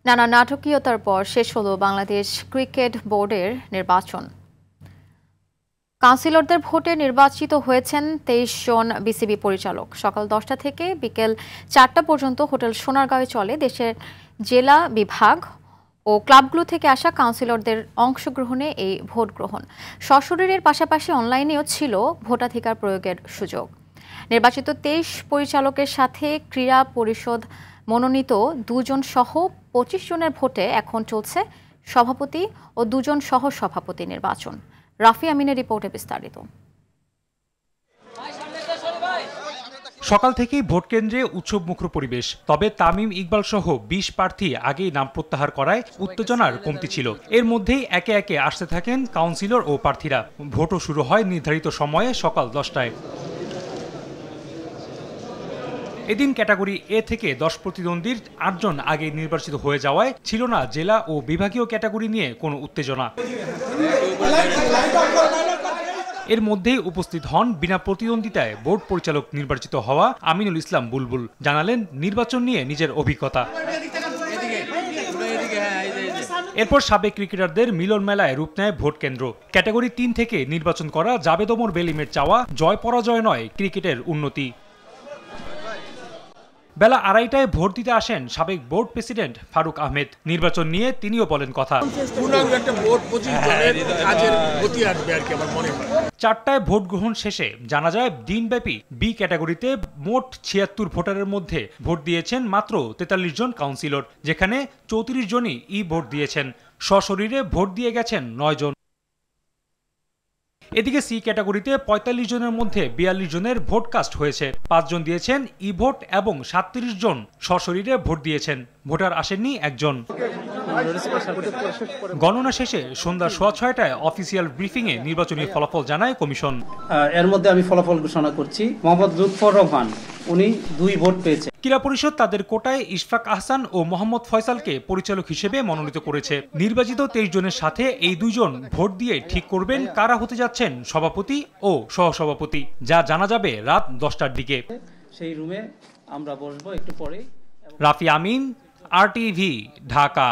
নানা নাটকীয়তার পর শেষ হলো বাংলাদেশ ক্রিকেট বোর্ডের নির্বাচন। কাউন্সিলরদের ভোটে নির্বাচিত হয়েছেন ২৩ জন বিসিবি পরিচালক। সকাল ১০টা থেকে বিকেল ৪টা পর্যন্ত হোটেল সোনারগাঁওয়ে চলে দেশের জেলা বিভাগ ও ক্লাবগুলো থেকে আসা কাউন্সিলরদের অংশগ্রহণে এই ভোট গ্রহণ। সশরীরের পাশাপাশি অনলাইনেও ছিল ভোটাধিকার প্রয়োগের সুযোগ। নির্বাচিত ২৩ পরিচালকের সাথে ক্রীড়া পরিষদ মনোনীত ২ জন সহ ২৫ জনের ভোটে এখন চলছে সভাপতি ও ২ জন সহ সভাপতি নির্বাচন। রাফি আমিনের রিপোর্টে বিস্তারিত। সকাল থেকেই ভোট কেন্দ্রে উৎসবমুখর পরিবেশ। তবে তামিম ইকবাল সহ ২০ প্রার্থী আগেই নাম প্রত্যাহার করায় উত্তেজনার কমতি ছিল। এর মধ্যেই একে একে আসতে থাকেন কাউন্সিলর ও প্রার্থীরা। ভোটও শুরু হয় নির্ধারিত সময়ে সকাল ১০টায়। এদিন ক্যাটাগরি এ থেকে ১০ প্রতিদ্বন্দ্বীর ৮ জন আগে নির্বাচিত হয়ে যাওয়ায় ছিল না জেলা ও বিভাগীয় ক্যাটাগরি নিয়ে কোনো উত্তেজনা। এর মধ্যেই উপস্থিত হন বিনা প্রতিদ্বন্দ্বিতায় বোর্ড পরিচালক নির্বাচিত হওয়া আমিনুল ইসলাম বুলবুল। জানালেন নির্বাচন নিয়ে নিজের অভিজ্ঞতা। এরপর সাবেক ক্রিকেটারদের মিলন মেলায় রূপ নেয় ভোট কেন্দ্র। ক্যাটাগরি ৩ থেকে নির্বাচন করা জাবেদ ওমর বেলিমের চাওয়া জয় পরাজয় নয়, ক্রিকেটের উন্নতি। বেলা ২:৩০টায় ভোট দিতে আসেন সাবেক বোর্ড প্রেসিডেন্ট ফারুক আহমেদ। নির্বাচন নিয়ে তিনিও বলেন কথা। ৪টায় ভোট গ্রহণ শেষে জানা যায় দিনব্যাপী বি ক্যাটাগরিতে মোট ৭৬ ভোটারের মধ্যে ভোট দিয়েছেন মাত্র ৪৩ জন কাউন্সিলর, যেখানে ৩৪ জনই ই ভোট দিয়েছেন। সশরীরে ভোট দিয়ে গেছেন ৯ জন। এদিকে সি ক্যাটাগরিতে ৪৫ জনের মধ্যে ৪২ জনের ভোট কাস্ট হয়েছে। ৫ জন দিয়েছেন ই ভোট এবং ৩৭ জন সশরীরে ভোট দিয়েছেন। ভোটার আসেননি একজন। গণনা শেষে সন্ধ্যা ৬:৩০টায় অফিসিয়াল ব্রিফিংয়ে নির্বাচনী ফলাফল জানায় কমিশন। এর মধ্যে আমি ফলাফল ঘোষণা করছি। মোহাম্মদ লুৎফর রহমান, উনি ২ ভোট পেয়েছেন। ক্রীড়া পরিষদ তাদের কোটায় ইশফাক আহসান ও মোহাম্মদ ফয়সালকে পরিচালক হিসেবে মনোনীত করেছে। নির্বাচিত ২৩ জনের সাথে এই ২ জন ভোট দিয়ে ঠিক করবেন কারা হতে যাচ্ছেন সভাপতি ও সহসভাপতি, যা জানা যাবে রাত ১০টার দিকে। সেই রুমে আমরা বসবো একটু পরে। রাফি আমিন, RTV, ঢাকা।